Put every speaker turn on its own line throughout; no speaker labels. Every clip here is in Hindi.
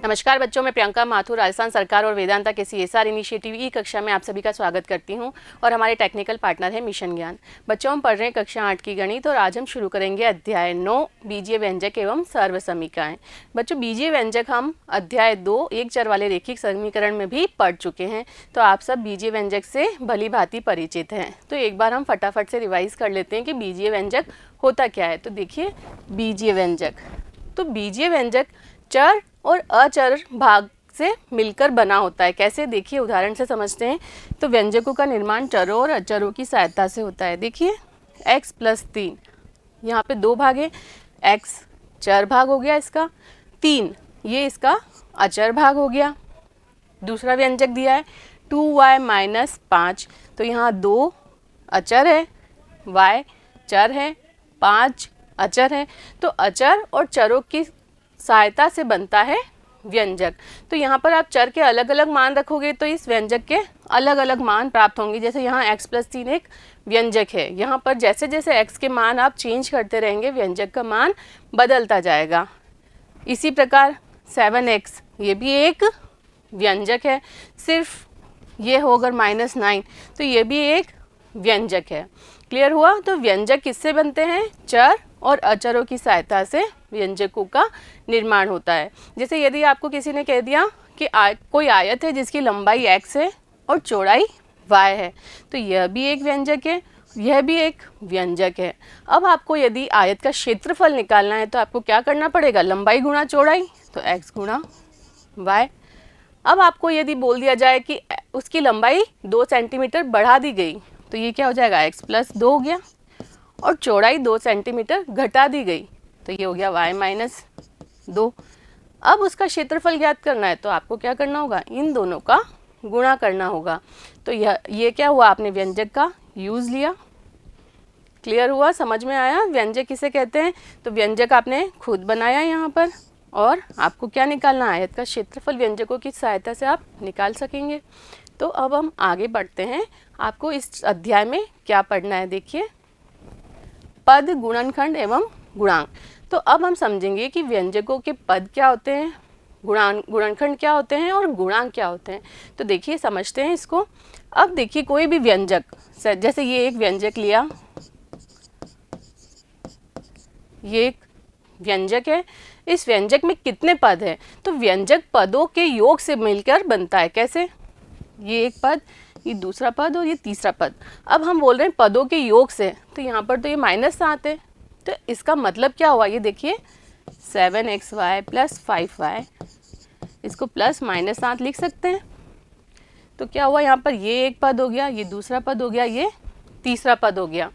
नमस्कार बच्चों, मैं प्रियंका माथुर राजस्थान सरकार और वेदांता के CSR इनिशिएटिव ई कक्षा में आप सभी का स्वागत करती हूं और हमारे टेक्निकल पार्टनर है मिशन ज्ञान। बच्चों, हम पढ़ रहे हैं कक्षा 8 की गणित और आज हम शुरू करेंगे अध्याय 9 बीजीय व्यंजक एवं सर्वसमीकाएं। बच्चों, बीजीय व्यंजक हम अध्याय 2 एक चर वाले रैखिक समीकरण में भी पढ़ चुके हैं, तो आप सब बीजीय व्यंजक से भली भांति परिचित हैं। तो एक बार हम फटाफट से रिवाइज कर लेते हैं कि बीजीय व्यंजक होता क्या है। तो देखिए, बीजीय व्यंजक, तो बीजीय व्यंजक चर और अचर भाग से मिलकर बना होता है। कैसे, देखिए उदाहरण से समझते हैं। तो व्यंजकों का निर्माण चरों और अचरों की सहायता से होता है। देखिए x + 3, यहाँ पे 2 भाग है, x चर भाग हो गया इसका, 3 ये इसका अचर भाग हो गया। दूसरा व्यंजक दिया है 2y - 5, तो यहाँ 2 अचर है, y चर है, 5 अचर है। तो अचर और चरों की सहायता से बनता है व्यंजक। तो यहाँ पर आप चर के अलग अलग मान रखोगे तो इस व्यंजक के अलग अलग मान प्राप्त होंगे। जैसे यहाँ x + 3 एक व्यंजक है, यहाँ पर जैसे जैसे x के मान आप चेंज करते रहेंगे व्यंजक का मान बदलता जाएगा। इसी प्रकार 7x ये भी एक व्यंजक है, सिर्फ ये होगा -9, तो ये भी एक व्यंजक है। क्लियर हुआ? तो व्यंजक किससे बनते हैं? चर और अचरों की सहायता से व्यंजकों का निर्माण होता है। जैसे यदि आपको किसी ने कह दिया कि कोई आयत है जिसकी लंबाई x है और चौड़ाई y है, तो यह भी एक व्यंजक है, यह भी एक व्यंजक है। अब आपको यदि आयत का क्षेत्रफल निकालना है तो आपको क्या करना पड़ेगा? लंबाई गुणा चौड़ाई, तो x गुणा y। अब आपको यदि बोल दिया जाए कि उसकी लंबाई 2 सेंटीमीटर बढ़ा दी गई, तो ये क्या हो जाएगा? x + 2 हो गया, और चौड़ाई 2 सेंटीमीटर घटा दी गई, तो ये हो गया y - 2। अब उसका क्षेत्रफल ज्ञात करना है तो आपको क्या करना होगा? इन दोनों का गुणा करना होगा। तो ये क्या हुआ? आपने व्यंजक का यूज़ लिया। क्लियर हुआ? समझ में आया व्यंजक किसे कहते हैं? तो व्यंजक आपने खुद बनाया यहाँ पर, और आपको क्या निकालना? आयत का क्षेत्रफल व्यंजकों की सहायता से आप निकाल सकेंगे। तो अब हम आगे बढ़ते हैं। आपको इस अध्याय में क्या पढ़ना है? देखिए, पद, गुणनखंड एवं गुणांक। तो अब हम समझेंगे कि व्यंजकों के पद क्या होते हैं, गुणनखंड क्या होते हैं और गुणांक क्या होते हैं। तो देखिए, समझते हैं इसको। अब देखिए, कोई भी व्यंजक, जैसे ये एक व्यंजक लिया, ये एक व्यंजक है, इस व्यंजक में कितने पद हैं? तो व्यंजक पदों के योग से मिलकर बनता है। कैसे? ये एक पद, ये दूसरा पद और ये तीसरा पद। अब हम बोल रहे हैं पदों के योग से, तो यहाँ पर तो ये -7 है, तो इसका मतलब क्या हुआ? ये देखिए 7xy + 5y, इसको +-7 लिख सकते हैं। तो क्या हुआ? यहाँ पर ये एक पद हो गया, ये दूसरा पद हो गया, ये तीसरा पद हो गया।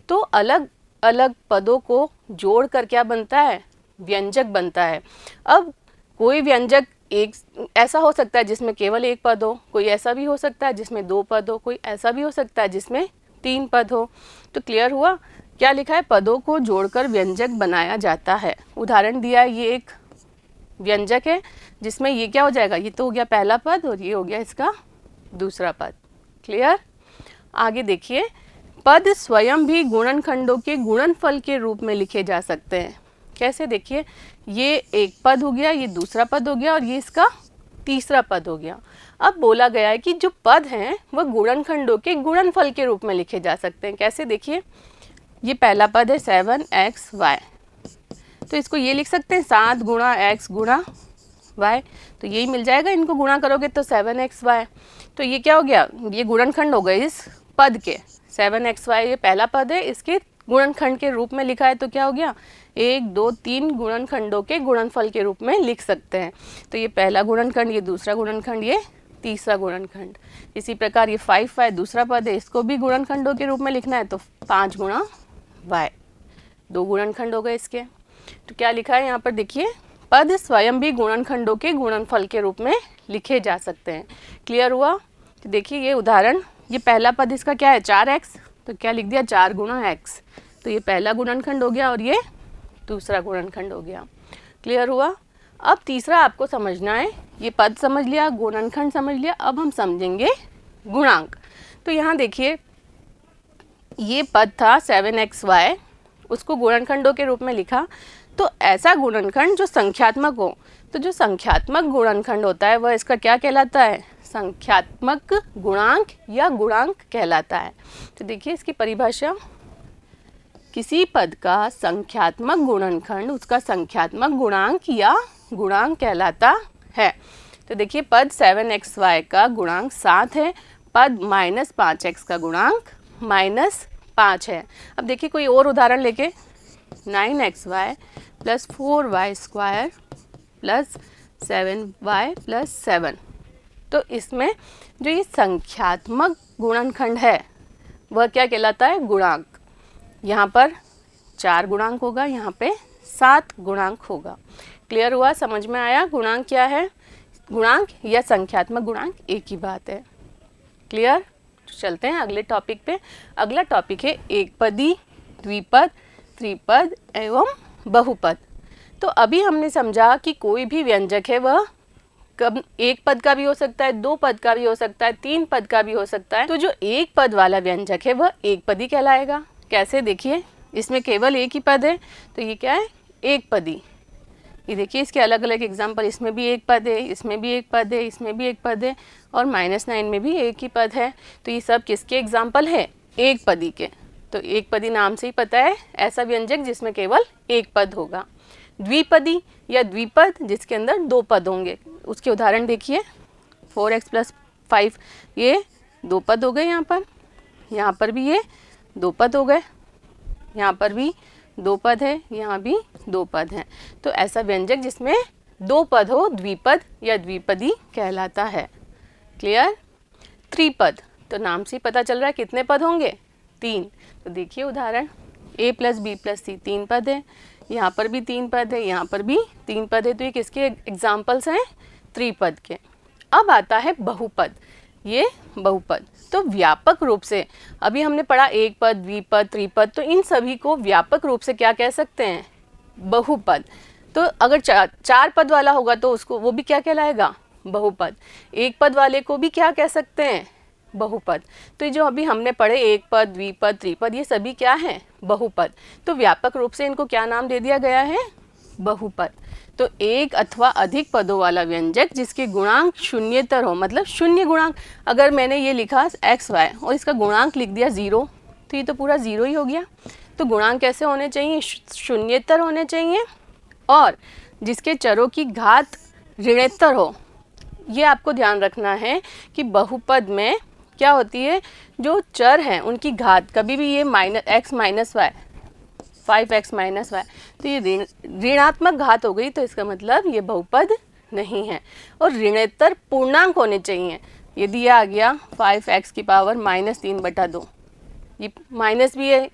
तो अलग अलग पदों को जोड़ कर क्या बनता है? व्यंजक बनता है। अब कोई व्यंजक एक ऐसा हो सकता है जिसमें केवल एक पद हो, कोई ऐसा भी हो सकता है जिसमें 2 पद हो, कोई ऐसा भी हो सकता है जिसमें 3 पद हो। तो क्लियर हुआ? क्या लिखा है? पदों को जोड़कर व्यंजक बनाया जाता है। उदाहरण दिया है, ये एक व्यंजक है जिसमें ये क्या हो जाएगा? ये तो हो गया पहला पद और ये हो गया इसका दूसरा पद। क्लियर? आगे देखिए, पद स्वयं भी गुणनखंडों के गुणनफल के रूप में लिखे जा सकते हैं। कैसे? देखिए, ये एक पद हो गया, ये दूसरा पद हो गया और ये इसका तीसरा पद हो गया। अब बोला गया है कि जो पद हैं वह गुणनखंडों के गुणनफल के रूप में लिखे जा सकते हैं। कैसे? देखिए, ये पहला पद है 7xy, तो इसको ये लिख सकते हैं 7 गुणा x गुणा y, तो यही मिल जाएगा। इनको गुणा करोगे तो 7xy, तो ये क्या हो गया? ये गुणनखंड हो गए इस पद के। 7xy ये पहला पद है, इसके गुणनखंड के रूप में लिखा है, तो क्या हो गया? 1 2 3 गुणनखंडों के गुणनफल के रूप में लिख सकते हैं। तो ये पहला गुणनखंड, ये दूसरा गुणनखंड, ये तीसरा गुणनखंड। इसी प्रकार ये 5y दूसरा पद है, इसको भी गुणनखंडों के रूप में लिखना है, तो 5 गुणा y, 2 गुणनखंड हो गए इसके। तो क्या लिखा है यहाँ पर? देखिए, पद स्वयं भी गुणनखंडों के गुणनफल के रूप में लिखे जा सकते हैं। क्लियर हुआ? तो देखिए, ये उदाहरण, ये पहला पद इसका क्या है? 4x, तो क्या लिख दिया? 4 गुणा x, तो ये पहला गुणनखंड हो गया और ये दूसरा गुणनखंड हो गया। क्लियर हुआ? अब तीसरा आपको समझना है, ये पद समझ लिया, गुणनखंड समझ लिया, अब हम समझेंगे गुणांक। तो यहाँ देखिए, ये पद था 7xy उसको गुणनखंडों के रूप में लिखा। तो ऐसा गुणनखंड जो संख्यात्मक हो, तो जो संख्यात्मक गुणनखंड होता है वह इसका क्या कहलाता है? संख्यात्मक गुणांक या गुणांक कहलाता है। तो देखिए इसकी परिभाषा, किसी पद का संख्यात्मक गुणनखंड उसका संख्यात्मक गुणांक या गुणांक कहलाता है। तो देखिए पद 7xy का गुणांक 7 है, पद -5x का गुणांक -5 है। अब देखिए कोई और उदाहरण लेके, 9xy + 4y² + 7y + 7। तो इसमें जो ये संख्यात्मक गुणनखंड है वह क्या कहलाता है? गुणांक। यहाँ पर 4 गुणांक होगा, यहाँ पे 7 गुणांक होगा। क्लियर हुआ? समझ में आया गुणांक क्या है? गुणांक या संख्यात्मक गुणांक एक ही बात है। क्लियर? चलते हैं अगले टॉपिक पे। अगला टॉपिक है एकपदी, द्विपद, त्रिपद एवं बहुपद। तो अभी हमने समझा कि कोई भी व्यंजक है वह कब एक पद का भी हो सकता है, 2 पद का भी हो सकता है, 3 पद का भी हो सकता है। तो जो एक पद वाला व्यंजक है वह एक पदी कहलाएगा। कैसे? देखिए इसमें केवल एक ही पद है, तो ये क्या है? एक पदी। ये देखिए इसके अलग अलग एग्जाम्पल, इसमें भी एक पद है, इसमें भी एक पद है, इसमें भी एक पद है और -9 में भी एक ही पद है। तो ये सब किसके एग्जाम्पल है? एक पदी के। तो एक पदी नाम से ही पता है ऐसा व्यंजक जिसमें केवल एक पद होगा। द्विपदी या द्विपद जिसके अंदर 2 पद होंगे। उसके उदाहरण देखिए, 4x + 5, ये 2 पद हो गए, यहाँ पर भी ये 2 पद हो गए, यहाँ पर भी 2 पद है, यहाँ भी 2 पद हैं। तो ऐसा व्यंजक जिसमें 2 पद हो द्विपद या द्विपदी कहलाता है। क्लियर? त्रिपद, तो नाम से ही पता चल रहा है कितने पद होंगे? 3। तो देखिए उदाहरण, a + b + c 3 पद है, यहाँ पर भी 3 पद है, यहाँ पर भी 3 पद है। तो ये किसके एग्जाम्पल्स हैं? त्रिपद के। अब आता है बहुपद। ये बहुपद तो व्यापक रूप से, अभी हमने पढ़ा एक पद, द्विपद, त्रिपद, तो इन सभी को व्यापक रूप से क्या कह सकते हैं? बहुपद। तो अगर 4 पद वाला होगा तो उसको वो भी क्या कहलाएगा? बहुपद। एक पद वाले को भी क्या कह सकते हैं? बहुपद। तो ये जो अभी हमने पढ़े एक पद, द्विपद, त्रिपद, ये सभी क्या हैं? बहुपद। तो व्यापक रूप से इनको क्या नाम दे दिया गया है? बहुपद। तो एक अथवा अधिक पदों वाला व्यंजक जिसके गुणांक शून्येतर हो, मतलब शून्य गुणांक। अगर मैंने ये लिखा xy और इसका गुणांक लिख दिया 0, तो ये तो पूरा 0 ही हो गया। तो गुणांक कैसे होने चाहिए? शून्येतर होने चाहिए, और जिसके चरों की घात ऋणेतर हो। ये आपको ध्यान रखना है कि बहुपद में क्या होती है, जो चर हैं उनकी घात कभी भी ये -x - y, 5x - y, तो ये ऋणात्मक घात हो गई, तो इसका मतलब ये बहुपद नहीं है। और ऋणेतर पूर्णांक होने चाहिए। यदि ये आ गया 5x की पावर -3/2, ये माइनस भी है,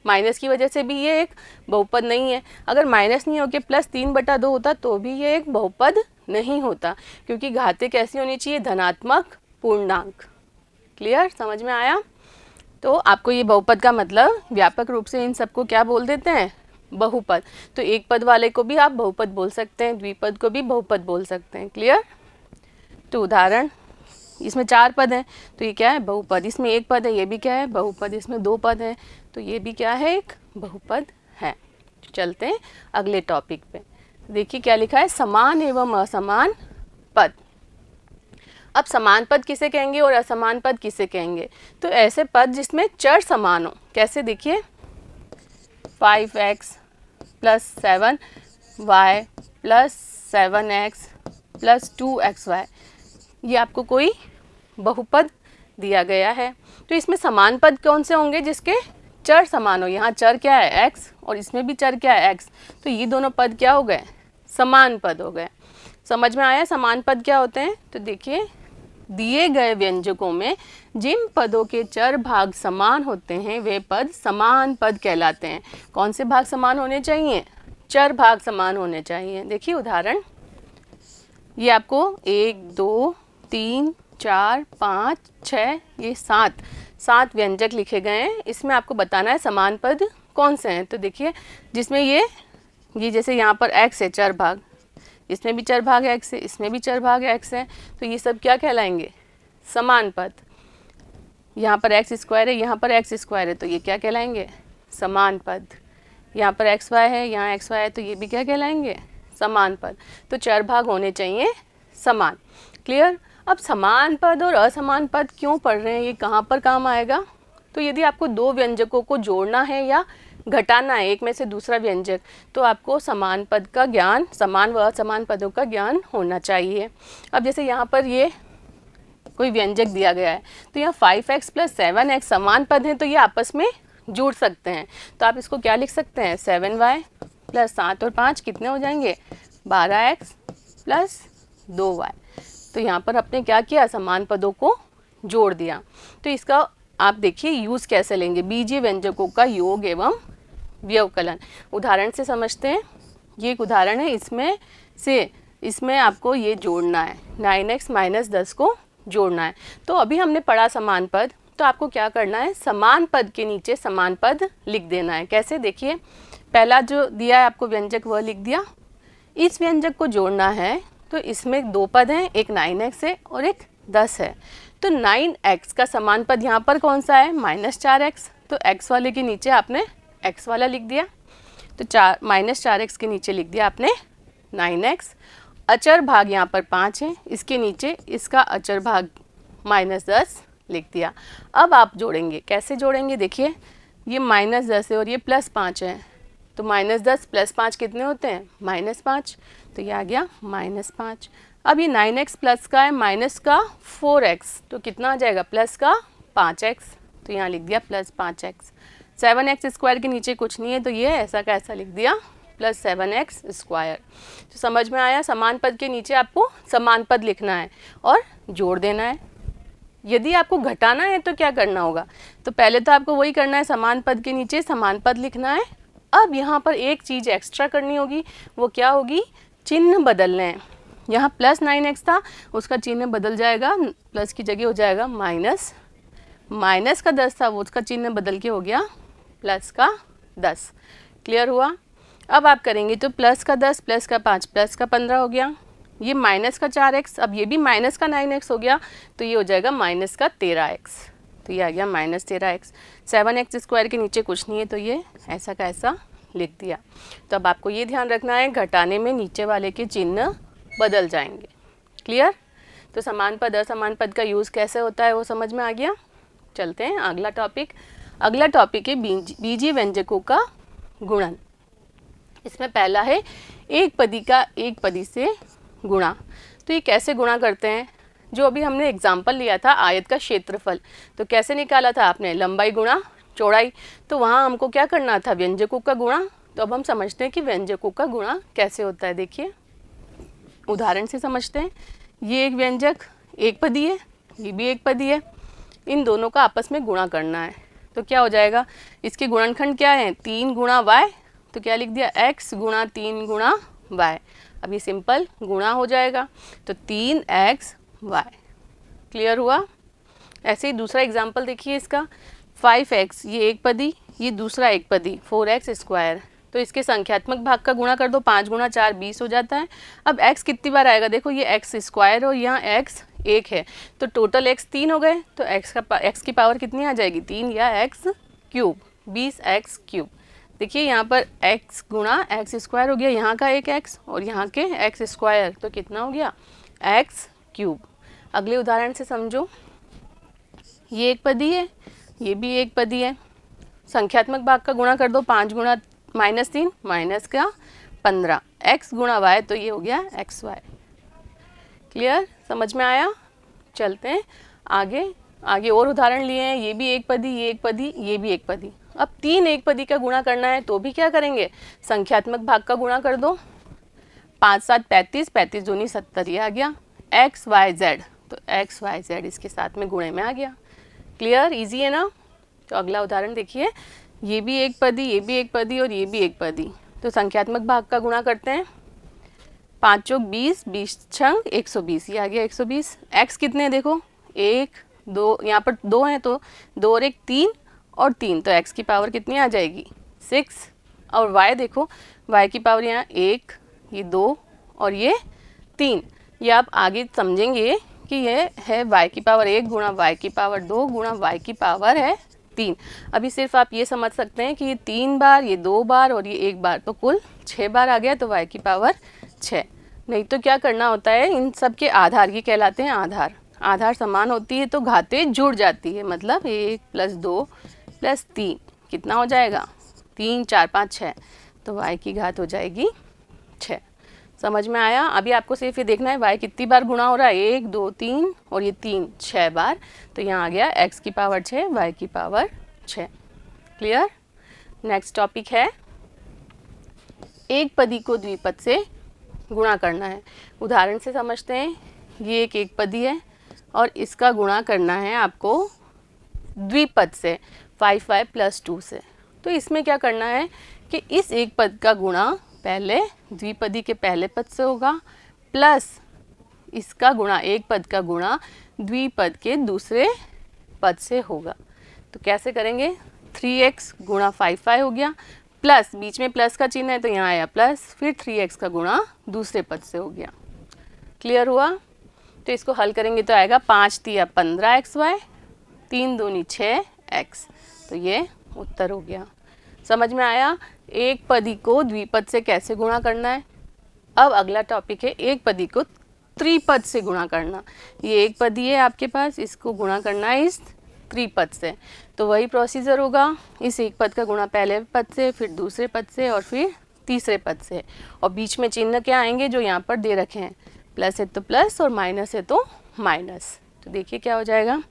माइनस की वजह से भी ये एक बहुपद नहीं है। अगर माइनस नहीं होके +3/2 होता तो भी ये एक बहुपद नहीं होता, क्योंकि घातें कैसी होनी चाहिए? धनात्मक पूर्णांक। क्लियर? समझ में आया? तो आपको ये बहुपद का मतलब व्यापक रूप से इन सबको क्या बोल देते हैं? बहुपद। तो एक पद वाले को भी आप बहुपद बोल सकते हैं, द्विपद को भी बहुपद बोल सकते हैं। क्लियर? तो उदाहरण, इसमें 4 पद हैं तो ये क्या है? बहुपद। इसमें 1 पद है, ये भी क्या है? बहुपद। इसमें 2 पद हैं तो ये भी क्या है? एक बहुपद है। चलते हैं अगले टॉपिक पे। देखिए क्या लिखा है, समान एवं असमान पद। अब समान पद किसे कहेंगे और असमान पद किसे कहेंगे? तो ऐसे पद जिसमें चर समान हो। कैसे? देखिए 5x + 7y + 7x + 2xy, ये आपको कोई बहुपद दिया गया है। तो इसमें समान पद कौन से होंगे? जिसके चर समान हो। यहाँ चर क्या है? x, और इसमें भी चर क्या है? x। तो ये दोनों पद क्या हो गए? समान पद हो गए। समझ में आया समान पद क्या होते हैं? तो देखिए, दिए गए व्यंजकों में जिन पदों के चर भाग समान होते हैं वे पद समान पद कहलाते हैं। कौन से भाग समान होने चाहिए? चर भाग समान होने चाहिए। देखिए उदाहरण, ये आपको 1 2 3 4 5 6 ये 7 व्यंजक लिखे गए हैं। इसमें आपको बताना है समान पद कौन से हैं। तो देखिए, जिसमें ये जैसे यहाँ पर x है चर भाग, इसमें भी चर भाग x है, इसमें भी चर भाग x है, तो ये सब क्या कहलाएंगे? समान पद। यहाँ पर x² है, यहाँ पर x² है, तो ये क्या कहलाएंगे? समान पद। यहाँ पर एक्स वाई है, यहाँ एक्स वाई है, तो ये भी क्या कहलाएंगे, समान पद। तो चर भाग होने चाहिए समान। क्लियर। अब समान पद और असमान पद क्यों पढ़ रहे हैं, ये कहाँ पर काम आएगा, तो यदि आपको दो व्यंजकों को जोड़ना है या घटाना है एक में से दूसरा व्यंजक, तो आपको समान पद का ज्ञान, समान व असमान पदों का ज्ञान होना चाहिए। अब जैसे यहाँ पर ये कोई व्यंजक दिया गया है, तो यहाँ 5x + 7x समान पद हैं, तो ये आपस में जुड़ सकते हैं। तो आप इसको क्या लिख सकते हैं, 7y + 7 और 5 कितने हो जाएंगे, 12x + 2y। तो यहाँ पर आपने क्या किया, समान पदों को जोड़ दिया। तो इसका आप देखिए यूज़ कैसे लेंगे, बीजीय व्यंजकों का योग एवं व्यवकलन। उदाहरण से समझते हैं। ये एक उदाहरण है, इसमें आपको ये जोड़ना है, 9x - 10 को जोड़ना है। तो अभी हमने पढ़ा समान पद, तो आपको क्या करना है, समान पद के नीचे समान पद लिख देना है। कैसे, देखिए पहला जो दिया है आपको व्यंजक वह लिख दिया। इस व्यंजक को जोड़ना है तो इसमें दो पद हैं, एक 9x है और एक 10 है। तो 9x का समान पद यहाँ पर कौन सा है, -4x। तो x वाले के नीचे आपने x वाला लिख दिया, तो -4x के नीचे लिख दिया आपने 9x। अचर भाग यहाँ पर 5 है, इसके नीचे इसका अचर भाग -10 लिख दिया। अब आप जोड़ेंगे, कैसे जोड़ेंगे, देखिए ये -10 है और ये +5 है, तो -10 + 5 कितने होते हैं, -5। तो ये आ गया -5। अब ये 9x प्लस का है, माइनस का 4x, तो कितना आ जाएगा, प्लस का 5x। तो यहाँ लिख दिया +5x। 7x² के नीचे कुछ नहीं है, तो ये ऐसा का ऐसा लिख दिया +7x²। तो समझ में आया, समान पद के नीचे आपको समान पद लिखना है और जोड़ देना है। यदि आपको घटाना है तो क्या करना होगा, तो पहले तो आपको वही करना है, समान पद के नीचे समान पद लिखना है। अब यहाँ पर एक चीज़ एक्स्ट्रा करनी होगी, वो क्या होगी, चिन्ह बदलने हैं। यहाँ +9x था, उसका चिन्ह बदल जाएगा, प्लस की जगह हो जाएगा माइनस। माइनस का 10 था, वो उसका चिन्ह बदल के हो गया प्लस का 10। क्लियर हुआ। अब आप करेंगे तो प्लस का 10 प्लस का 5 प्लस का 15 हो गया। ये माइनस का 4x, अब ये भी माइनस का 9x हो गया, तो ये हो जाएगा माइनस का 13x। तो ये आ गया -13x। 7x² के नीचे कुछ नहीं है, तो ये ऐसा का ऐसा लिख दिया। तो अब आपको ये ध्यान रखना है, घटाने में नीचे वाले के चिन्ह बदल जाएंगे। क्लियर। तो समान पद असमान पद का यूज़ कैसे होता है वो समझ में आ गया। चलते हैं अगला टॉपिक। अगला टॉपिक है बीजीय व्यंजकों का गुणन। इसमें पहला है एक पदी का एक पदी से गुणा। तो ये कैसे गुणा करते हैं, जो अभी हमने एग्जाम्पल लिया था आयत का क्षेत्रफल, तो कैसे निकाला था आपने, लंबाई गुणा चौड़ाई। तो वहाँ हमको क्या करना था, व्यंजकों का गुणा। तो अब हम समझते हैं कि व्यंजकों का गुणा कैसे होता है। देखिए उदाहरण से समझते हैं। ये एक व्यंजक एक पदी है, ये भी एक पदी है, इन दोनों का आपस में गुणा करना है। तो क्या हो जाएगा, इसके गुणनखंड क्या है, 3 × y। तो क्या लिख दिया, x × 3 × y। अब ये सिंपल गुणा हो जाएगा, तो 3xy। क्लियर हुआ। ऐसे ही दूसरा एग्जाम्पल देखिए इसका, 5x, ये एक पदी, ये दूसरा एक पदी 4x²। तो इसके संख्यात्मक भाग का गुणा कर दो, 5 × 4 20 हो जाता है। अब x कितनी बार आएगा, देखो ये x² और यहाँ x 1 है, तो टोटल x 3 हो गए। तो x की पावर कितनी आ जाएगी, 3 या x³ 20x³। देखिए यहाँ पर x × x² हो गया, यहाँ का एक x और यहाँ के x², तो कितना हो गया, x³। अगले उदाहरण से समझो। ये एक पदी है, ये भी एक पदी है। संख्यात्मक भाग का गुणा कर दो, 5 × -3 माइनस का 15 x × y, तो ये हो गया xy। क्लियर, समझ में आया। चलते हैं आगे। आगे और उदाहरण लिए हैं, ये भी एक पदी, ये एक पदी, ये भी एक पदी। अब 3 एक पदी का गुणा करना है, तो भी क्या करेंगे, संख्यात्मक भाग का गुणा कर दो। 5 × 7 35, 35 दूनी 70, ये आ गया x y z। तो x y z इसके साथ में गुणे में आ गया। क्लियर, इजी है ना। तो अगला उदाहरण देखिए, ये भी एक पदी, ये भी एक पदी और ये भी एक पदी। तो संख्यात्मक भाग का गुणा करते हैं, 5 × चौक 20, 20 × 120, ये आ गया 120। x कितने हैं देखो, 1 2, यहाँ पर 2 हैं, तो 2 और 1 3 और 3, तो x की पावर कितनी आ जाएगी, 6। और y देखो, y की पावर यहाँ 1, ये 2 और ये 3। ये आप आगे समझेंगे कि ये है y की पावर 1 × y की पावर 2 × y की पावर है 3। अभी सिर्फ आप ये समझ सकते हैं कि ये 3 बार, ये 2 बार और ये 1 बार, तो कुल 6 बार आ गया, तो y की पावर 6। नहीं तो क्या करना होता है, इन सब के आधार, ये कहलाते हैं आधार, आधार समान होती है तो घातें जुड़ जाती है, मतलब 1 + 2 + 3 कितना हो जाएगा, 3 4 5 6, तो y की घात हो जाएगी 6। समझ में आया। अभी आपको सिर्फ ये देखना है y कितनी बार गुणा हो रहा है, 1 2 3 और ये 3 6 बार, तो यहाँ आ गया x की पावर 6 y की पावर 6। क्लियर। नेक्स्ट टॉपिक है एक पदी को द्विपद से गुणा करना है। उदाहरण से समझते हैं। ये एक पदी है और इसका गुणा करना है आपको द्विपद से 5y + 2 से। तो इसमें क्या करना है कि इस एक पद का गुणा पहले द्विपदी के पहले पद से होगा, प्लस इसका गुणा, एक पद का गुणा द्विपद के दूसरे पद से होगा। तो कैसे करेंगे, 3x गुणा 5y हो गया, प्लस बीच में प्लस का चिन्ह है तो यहाँ आया प्लस, फिर 3x का गुणा दूसरे पद से हो गया। क्लियर हुआ। तो इसको हल करेंगे तो आएगा 5 × 15xy, 3 दूनी 6x, तो ये उत्तर हो गया। समझ में आया एक पदी को द्विपद से कैसे गुणा करना है। अब अगला टॉपिक है एक पदी को त्रिपद से गुणा करना। ये एक पदी है आपके पास, इसको गुणा करना है इस त्रिपद से। तो वही प्रोसीजर होगा, इस एक पद का गुणा पहले पद से, फिर दूसरे पद से और फिर तीसरे पद से। और बीच में चिन्ह क्या आएंगे जो यहाँ पर दे रखे हैं, प्लस है तो प्लस और माइनस है तो माइनस। तो देखिए क्या हो जाएगा,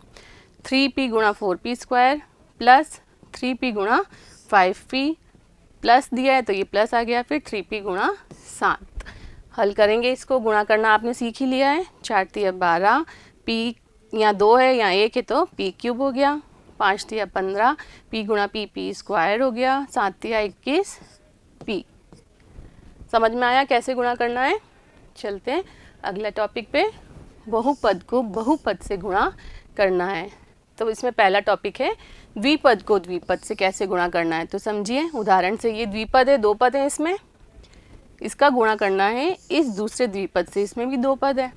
3p × 4p² plus 3p × 5p plus दिया है तो ये प्लस आ गया, फिर 3p × 7। हल करेंगे इसको, गुणा करना आपने सीख ही लिया है। 4 × 12, p यहाँ 2 है यहाँ 1 है तो p³ हो गया, 5 × 15, p × p² हो गया, 7 × 21 p। समझ में आया कैसे गुणा करना है। चलते हैं अगला टॉपिक पे, बहुपद को बहुपद से गुणा करना है। तो इसमें पहला टॉपिक है द्विपद को द्विपद से कैसे गुणा करना है। तो समझिए उदाहरण से, ये द्विपद है, 2 पद है इसमें, इसका गुणा करना है इस दूसरे द्विपद से, इसमें भी 2 पद है।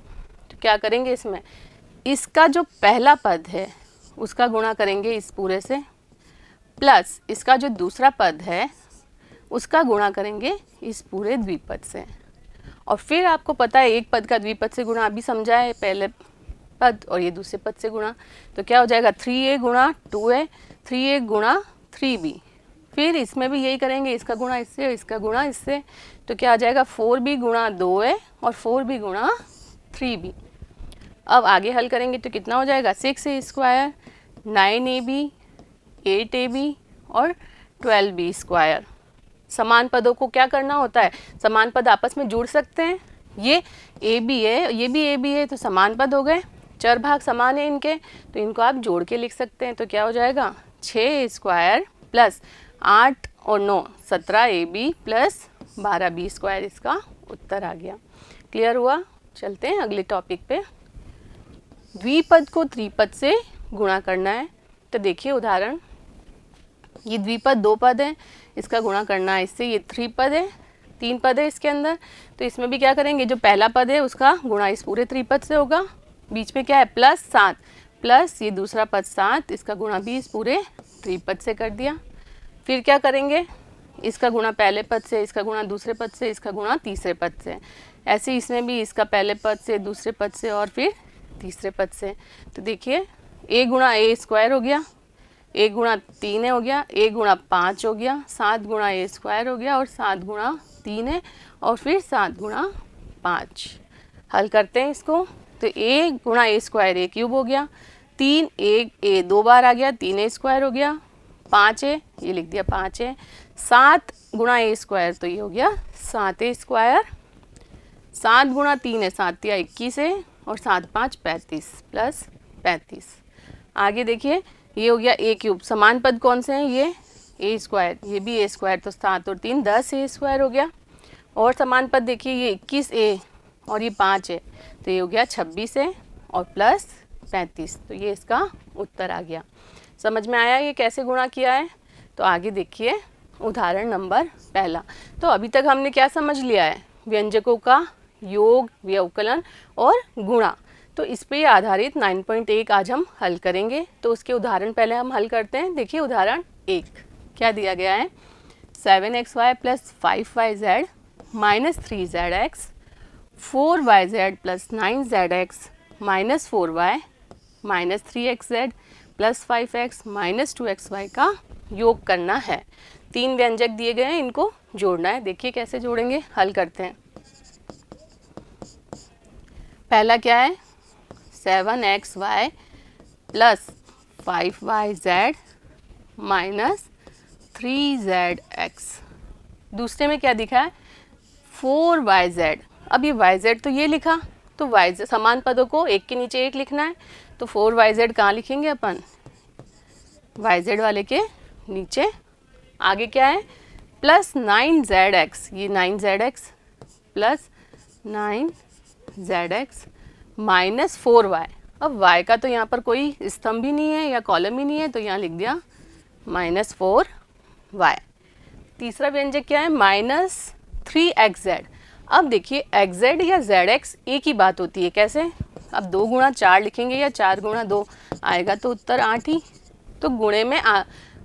तो क्या करेंगे, इसमें इसका जो पहला पद है उसका गुणा करेंगे इस पूरे से, प्लस इसका जो दूसरा पद है उसका गुणा करेंगे इस पूरे द्विपद से। और फिर आपको पता है एक पद का द्विपद से गुणा अभी समझा है, पहले पद और ये दूसरे पद से गुणा। तो क्या हो जाएगा, 3a × 2a, 3a × 3b। फिर इसमें भी यही करेंगे, इसका गुणा इससे और इसका गुणा इससे। तो क्या आ जाएगा, 4b × 2a और 4b × 3b। अब आगे हल करेंगे तो कितना हो जाएगा, 6a², 9ab, 8ab और 12b²। समान पदों को क्या करना होता है, समान पद आपस में जुड़ सकते हैं। ये ए बी है, ये भी ए बी है, तो समान पद हो गए, चर भाग समान है इनके, तो इनको आप जोड़ के लिख सकते हैं। तो क्या हो जाएगा, 6a² प्लस 8 और 9 17ab प्लस 12b², इसका उत्तर आ गया। क्लियर हुआ। चलते हैं अगले टॉपिक पे, द्विपद को त्रिपद से गुणा करना है। तो देखिए उदाहरण, ये द्विपद 2 पद है, इसका गुणा करना है इससे, ये 3 पद है, 3 पद है इसके अंदर। तो इसमें भी क्या करेंगे, जो पहला पद है उसका गुणा इस पूरे त्रिपद से होगा, बीच में क्या है प्लस 7, प्लस ये दूसरा पद 7, इसका गुणा भी इस पूरे त्रिपद से कर दिया। फिर क्या करेंगे, इसका गुणा पहले पद से, इसका गुणा दूसरे पद से, इसका गुणा तीसरे पद से। ऐसे इसमें भी इसका पहले पद से, दूसरे पद से और फिर तीसरे पद से। तो देखिए a × a² हो गया, a × 3 हो गया, a × 5 हो गया, 7 × a² हो गया और 7 × 3 है और फिर 7 × 5। हल करते हैं इसको। तो a × a² a³ हो गया, 3 a 2 बार आ गया, 3a² हो गया, 5 है ये लिख दिया 5 है, 7 × a² तो ये हो गया 7a², 7 × 3 है 7 × 21 है और 7 × 5 35 प्लस 35। आगे देखिए ये हो गया a³ समान पद कौन से हैं, ये a², ये भी a², तो 7 और 3 10a² हो गया। और समान पद देखिए ये 21a और ये 5 है, तो ये हो गया 26 और प्लस 35, तो ये इसका उत्तर आ गया। समझ में आया ये कैसे गुणा किया है। तो आगे देखिए उदाहरण नंबर पहला। तो अभी तक हमने क्या समझ लिया है, व्यंजकों का योग, व्यवकलन और गुणा। तो इस पे आधारित 9.1 आज हम हल करेंगे। तो उसके उदाहरण पहले हम हल करते हैं। देखिए उदाहरण 1 क्या दिया गया है, 7xy plus 5yz minus 3zx, 4yz plus 9zx minus 4y minus 3xz plus 5x minus 2xy का योग करना है। 3 व्यंजक दिए गए हैं, इनको जोड़ना है। देखिए कैसे जोड़ेंगे, हल करते हैं। पहला क्या है, 7xy plus 5yz minus 3zx। दूसरे में क्या दिखा है, 4yz। अब ये yz तो ये लिखा, तो yz समान पदों को एक के नीचे एक लिखना है। तो 4yz कहाँ लिखेंगे अपन, yz वाले के नीचे। आगे क्या है, प्लस 9zx, ये 9zx plus 9zx minus 4y। अब y का तो यहाँ पर कोई स्तंभ ही नहीं है या कॉलम ही नहीं है, तो यहाँ लिख दिया माइनस 4y। तीसरा व्यंजक क्या है, माइनस 3xz। अब देखिए xz या zx एक ही बात होती है। कैसे, अब 2 गुणा 4 लिखेंगे या 4 गुणा 2 आएगा तो उत्तर 8 ही। तो गुणे में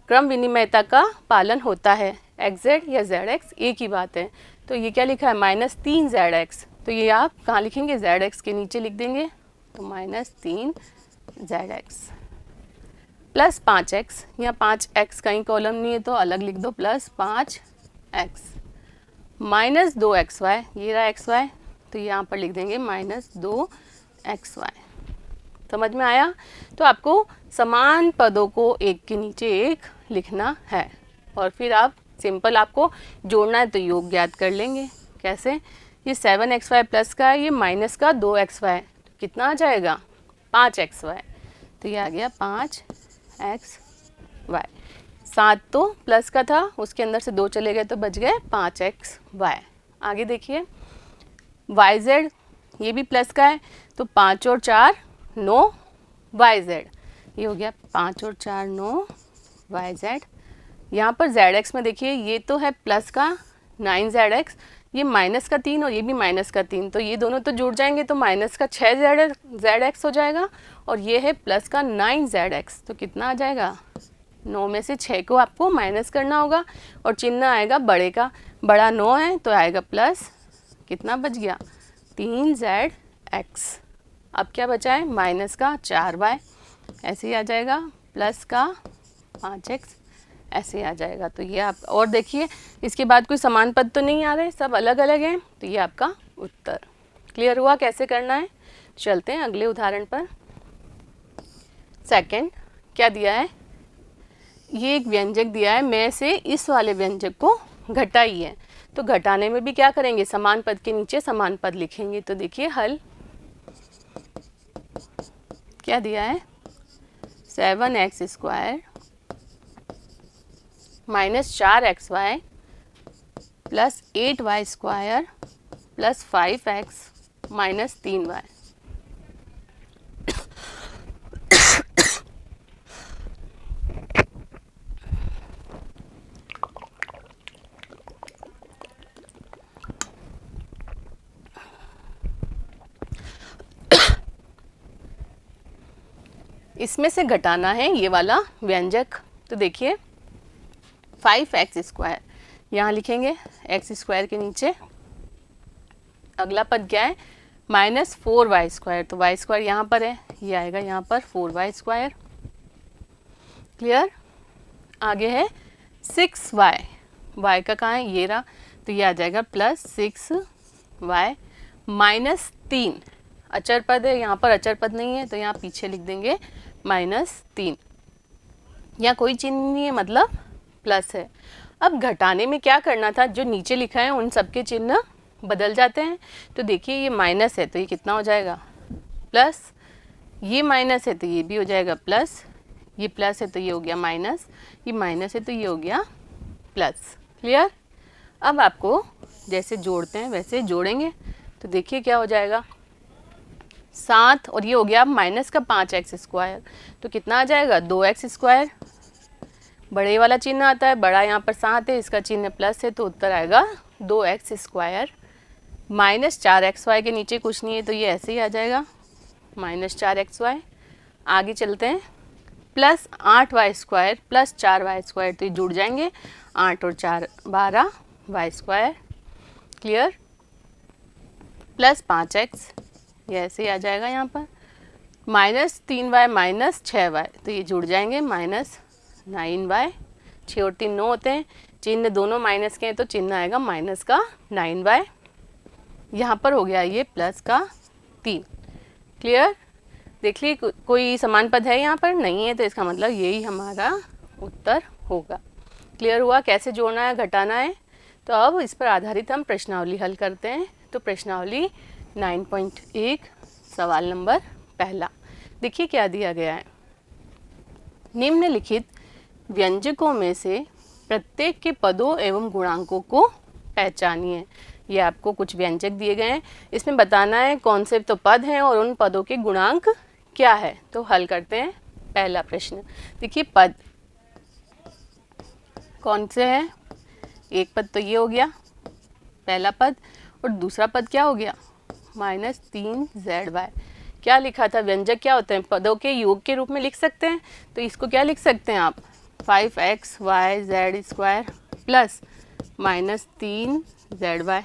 क्रम विनिमयता का पालन होता है। xz या zx एक ही बात है। तो ये क्या लिखा है, माइनस 3zx। तो ये आप कहाँ लिखेंगे, zx के नीचे लिख देंगे। तो माइनस 3zx प्लस 5x, यहाँ 5x कहीं कॉलम नहीं है तो अलग लिख दो, प्लस 5x माइनस 2xy, ये रहा xy, तो यहाँ पर लिख देंगे माइनस 2xy। समझ में आया। तो आपको समान पदों को एक के नीचे एक लिखना है और फिर आप सिंपल, आपको जोड़ना है तो योग ज्ञात कर लेंगे। कैसे, ये 7xy प्लस का है, ये माइनस का 2xy, तो कितना आ जाएगा 5xy। तो ये आ गया 5xy। 7 तो प्लस का था, उसके अंदर से 2 चले गए तो बच गए 5xy। आगे देखिए yz, ये भी प्लस का है, तो 5 और 4 9yz, ये हो गया 5 और 4 9yz। यहाँ पर zx में देखिए ये तो है प्लस का 9zx, ये माइनस का 3 और ये भी माइनस का 3, तो ये दोनों तो जुड़ जाएंगे तो माइनस का 6zx हो जाएगा। और ये है प्लस का 9zx, तो कितना आ जाएगा, 9 में से 6 को आपको माइनस करना होगा और चिन्ह आएगा बड़े का। बड़ा 9 है तो आएगा प्लस, कितना बच गया 3zx। अब क्या बचा है, माइनस का 4y, ऐसे ही आ जाएगा, प्लस का 5x, ऐसे ही आ जाएगा। तो ये आप, और देखिए इसके बाद कोई समान पद तो नहीं आ रहे, सब अलग अलग हैं। तो ये आपका उत्तर क्लियर हुआ कैसे करना है। चलते हैं अगले उदाहरण पर। सेकंड क्या दिया है, ये एक व्यंजक दिया है, मैं से इस वाले व्यंजक को घटाइए। तो घटाने में भी क्या करेंगे, समान पद के नीचे समान पद लिखेंगे। तो देखिए हल क्या दिया है, 7x square minus 4xy plus 8y square plus 5x minus 3y। इसमें से घटाना है ये वाला व्यंजक। तो देखिए 5x स्क्वायर यहाँ लिखेंगे, x स्क्वायर के नीचे अगला पद क्या है, माइनस 4y स्क्वायर, तो y स्क्वायर यहाँ पर है, ये आएगा यहाँ पर 4y स्क्वायर। क्लियर। आगे है 6y, y का कहाँ है, ये रहा, तो ये आ जाएगा प्लस 6y माइनस 3, अचर पद है, यहाँ पर अचर पद नहीं है तो यहाँ पीछे लिख देंगे माइनस 3। यहाँ कोई चिन्ह नहीं है मतलब प्लस है। अब घटाने में क्या करना था, जो नीचे लिखा है उन सबके चिन्ह बदल जाते हैं। तो देखिए ये माइनस है तो ये कितना हो जाएगा प्लस, ये माइनस है तो ये भी हो जाएगा प्लस, ये प्लस है तो ये हो गया माइनस, ये माइनस है तो ये हो गया प्लस। क्लियर। अब आपको जैसे जोड़ते हैं वैसे जोड़ेंगे। तो देखिए क्या हो जाएगा, 7 और ये हो गया माइनस का 5x स्क्वायर, तो कितना आ जाएगा 2x स्क्वायर। बड़े वाला चिन्ह आता है, बड़ा यहाँ पर 7 है, इसका चिन्ह प्लस है, तो उत्तर आएगा 2x स्क्वायर। माइनस 4xy के नीचे कुछ नहीं है तो ये ऐसे ही आ जाएगा, -4xy। आगे चलते हैं, प्लस 8y² प्लस 4y² तो ये जुड़ जाएंगे, 8 और 4 12y²। क्लियर? प्लस 5x, ये ऐसे ही आ जाएगा यहाँ पर, -3y माइनस 6y तो ये जुड़ जाएंगे, -9y। 6 और 3 9 होते हैं, चिन्ह दोनों माइनस के हैं तो चिन्ह आएगा माइनस का 9y। यहाँ पर हो गया ये प्लस का 3। क्लियर? देख लीजिए कोई समान पद है यहाँ पर, नहीं है, तो इसका मतलब यही हमारा उत्तर होगा। क्लियर हुआ कैसे जोड़ना है, घटाना है? तो अब इस पर आधारित हम प्रश्नावली हल करते हैं। तो प्रश्नावली 9.1 सवाल नंबर पहला, देखिए क्या दिया गया है। निम्नलिखित व्यंजकों में से प्रत्येक के पदों एवं गुणांकों को पहचानिए। ये आपको कुछ व्यंजक दिए गए हैं, इसमें बताना है कौन से तो पद हैं और उन पदों के गुणांक क्या है। तो हल करते हैं पहला प्रश्न। देखिए पद कौन से हैं, एक पद तो ये हो गया पहला पद, और दूसरा पद क्या हो गया, -3zy। क्या लिखा था, व्यंजक क्या होते हैं, पदों के योग के रूप में लिख सकते हैं। तो इसको क्या लिख सकते हैं आप, 5xyz² प्लस -3zy।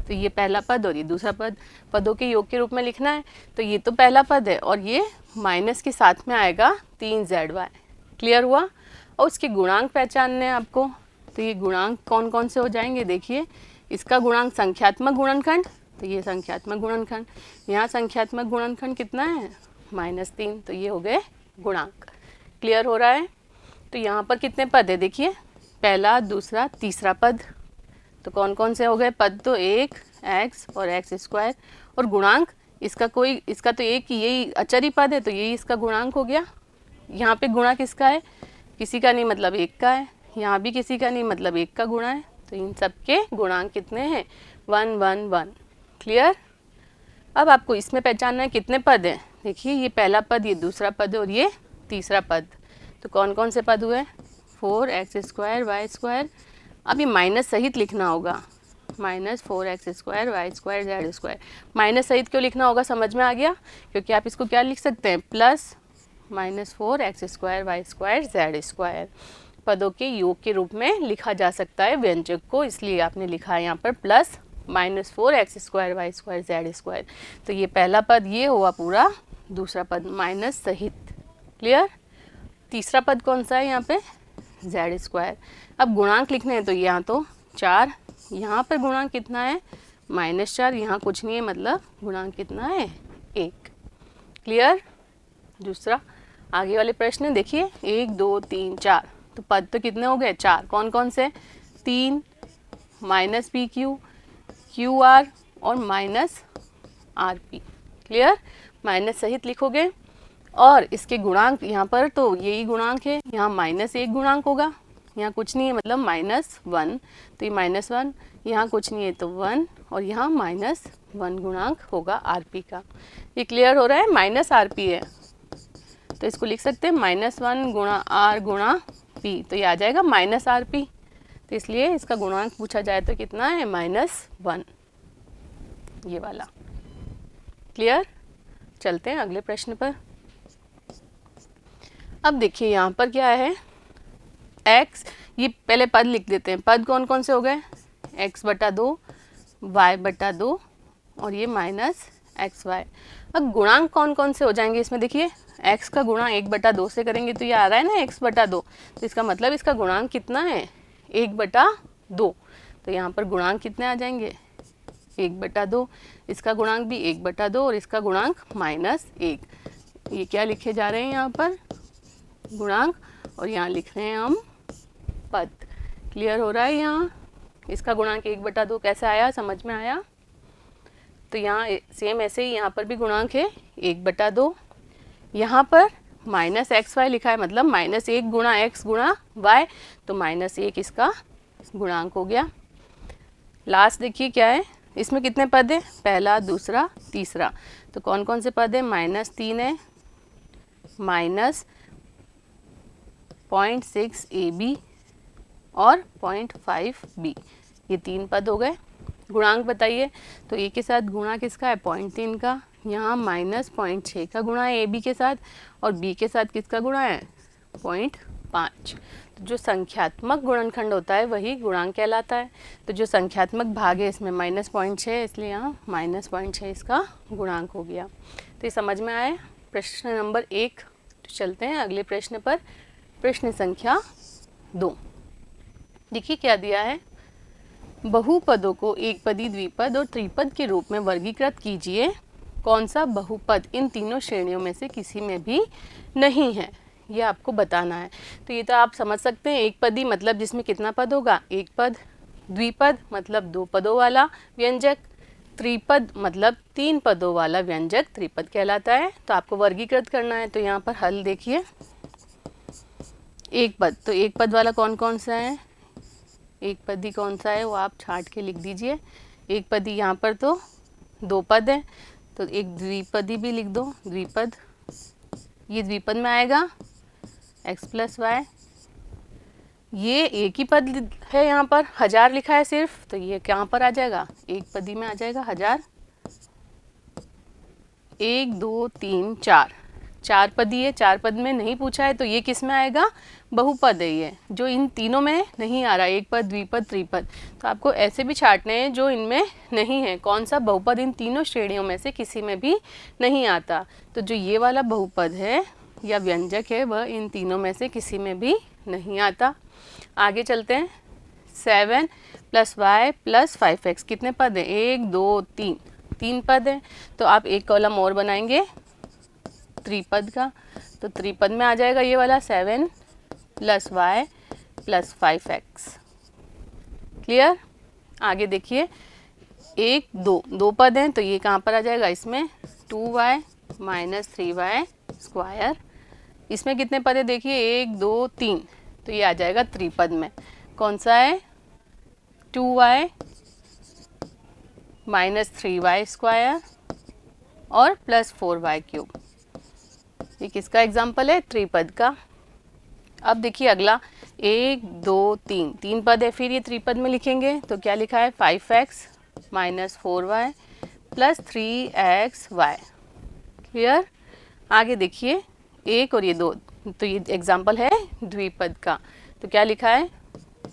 तो ये पहला पद और ये दूसरा पद, पदों के योग के रूप में लिखना है। तो ये तो पहला पद है और ये माइनस के साथ में आएगा 3zy। क्लियर हुआ? और उसके गुणांक पहचानने हैं आपको। तो ये गुणांक कौन कौन से हो जाएंगे, देखिए इसका गुणांक संख्यात्मक गुणनखंड, तो ये संख्यात्मक गुणनखंड, यहाँ संख्यात्मक गुणनखंड कितना है, -3, तो ये हो गए गुणांक। क्लियर हो रहा है? तो यहाँ पर कितने पद है, देखिए पहला दूसरा तीसरा पद, तो कौन कौन से हो गए पद, तो एक x और x², और गुणांक इसका तो एक यही अचर ही पद है, तो यही इसका गुणांक हो गया। यहाँ पे गुणा किसका है, किसी का नहीं मतलब एक का है, यहाँ भी किसी का नहीं मतलब एक का गुणा है, तो इन सब के गुणांक कितने हैं, 1 1 1। क्लियर? अब आपको इसमें पहचानना है कितने पद हैं। देखिए ये पहला पद, ये दूसरा पद और ये तीसरा पद, तो कौन कौन से पद हुए, 4x² y²। अब ये माइनस सहित लिखना होगा, -4x² y² z²। माइनस सहित क्यों लिखना होगा, समझ में आ गया? क्योंकि आप इसको क्या लिख सकते हैं, प्लस -4x² y² z²। पदों के योग के रूप में लिखा जा सकता है व्यंजक को, इसलिए आपने लिखा है यहाँ पर प्लस -4x² y² z²। तो ये पहला पद ये हुआ पूरा, दूसरा पद माइनस सहित। क्लियर? तीसरा पद कौन सा है यहाँ पे, z²। अब गुणांक लिखने हैं, तो यहाँ तो 4, यहाँ पर गुणांक कितना है, -4, यहाँ कुछ नहीं है, मतलब गुणांक कितना है, 1। क्लियर? दूसरा आगे वाले प्रश्न देखिए, 1 2 3 4, तो पद तो कितने हो गए, 4। कौन कौन से, 3 -pq QR और -rp। क्लियर? माइनस सहित लिखोगे, और इसके गुणांक यहाँ पर तो यही गुणांक है, यहाँ -1 गुणांक होगा, यहाँ कुछ नहीं है मतलब -1, तो ये -1, यहाँ कुछ नहीं है तो 1, और यहाँ -1 गुणांक होगा rp का। ये क्लियर हो रहा है, -rp है, तो इसको लिख सकते हैं -1 गुणा r गुणा p, तो ये आ जाएगा -rp। तो इसलिए इसका गुणांक पूछा जाए तो कितना है, -1, ये वाला। क्लियर? चलते हैं अगले प्रश्न पर। अब देखिए यहाँ पर क्या है, x, ये पहले पद लिख देते हैं। पद कौन कौन से हो गए, x/2 y/2 और ये -xy। अब गुणांक कौन कौन से हो जाएंगे इसमें, देखिए x का गुणा 1/2 से करेंगे, तो ये आ रहा है ना x/2, तो इसका मतलब इसका गुणांक कितना है, 1/2। तो यहाँ पर गुणांक कितने आ जाएंगे, 1/2, इसका गुणांक भी 1/2 और इसका गुणांक -1। ये क्या लिखे जा रहे हैं यहाँ पर, गुणांक, और यहाँ लिख रहे हैं हम पद। क्लियर हो रहा है? यहाँ इसका गुणांक 1/2 कैसे आया, समझ में आया? तो यहाँ सेम ऐसे ही यहाँ पर भी गुणांक है 1/2, यहाँ पर -xy लिखा है, मतलब -1 गुणा x गुणा y, तो -1 इसका गुणांक हो गया। लास्ट देखिए क्या है, इसमें कितने पद है, पहला दूसरा तीसरा, तो कौन कौन से पद है, -3 है, -0.6 AB और 0.5 B, ये 3 पद हो गए। गुणांक बताइए, तो ए के साथ गुणा किसका है, 0.3 का, यहाँ -0.6 का गुणा है AB के साथ और B के साथ किसका गुणा है 0.5। तो जो संख्यात्मक गुणनखंड होता है वही गुणांक कहलाता है। तो जो संख्यात्मक भाग है इसमें -0.6 है, इसलिए यहाँ -0.6 इसका गुणांक हो गया। तो ये समझ में आया प्रश्न नंबर 1। तो चलते हैं अगले प्रश्न पर, प्रश्न संख्या 2। देखिए क्या दिया है, बहुपदों को एकपदी, द्विपद और त्रिपद के रूप में वर्गीकृत कीजिए। कौन सा बहुपद इन तीनों श्रेणियों में से किसी में भी नहीं है, ये आपको बताना है। तो ये तो आप समझ सकते हैं, एक पदी मतलब जिसमें कितना पद होगा, एक पद। द्विपद मतलब 2 पदों वाला व्यंजक। त्रिपद मतलब 3 पदों वाला व्यंजक त्रिपद कहलाता है। तो आपको वर्गीकृत करना है। तो यहाँ पर हल देखिए, एक पद, तो एक पद वाला कौन कौन सा है, एक पदी कौन सा है वो आप छांट के लिख दीजिए। एक पदी यहाँ पर तो 2 पद है, तो एक द्विपदी भी लिख दो, द्विपद। ये द्विपद में आएगा x + y। ये एक ही पद है, यहाँ पर 1000 लिखा है सिर्फ, तो ये कहाँ पर आ जाएगा, एक पदी में आ जाएगा 1000। 1 2 3 4, 4 पदी है, 4 पद में नहीं पूछा है, तो ये किस में आएगा, बहुपद है ये, जो इन तीनों में नहीं आ रहा, एक पद, द्विपद, त्रिपद। तो आपको ऐसे भी छांटने हैं जो इनमें नहीं है, कौन सा बहुपद इन तीनों श्रेणियों में से किसी में भी नहीं आता। तो जो ये वाला बहुपद है या व्यंजक है वह इन तीनों में से किसी में भी नहीं आता। आगे चलते हैं, 7 + y + 5x कितने पद हैं, 1 2 3, 3 पद हैं। तो आप एक कॉलम और बनाएंगे त्रिपद का, तो त्रिपद में आ जाएगा ये वाला 7 + y + 5x। क्लियर। आगे देखिए, 1 2, 2 पद हैं, तो ये कहाँ पर आ जाएगा, इसमें 2y - 3y²। इसमें कितने पद है देखिए, 1 2 3, तो ये आ जाएगा त्रिपद में। कौन सा है, 2y - 3y² और +4y³। ये किसका एग्जाम्पल है, त्रिपद का। अब देखिए अगला, 1 2 3, 3 पद है, फिर ये त्रिपद में लिखेंगे, तो क्या लिखा है, 5x - 4y + 3xy। क्लियर। आगे देखिए, 1 और ये 2, तो ये एग्जाम्पल है द्विपद का, तो क्या लिखा है,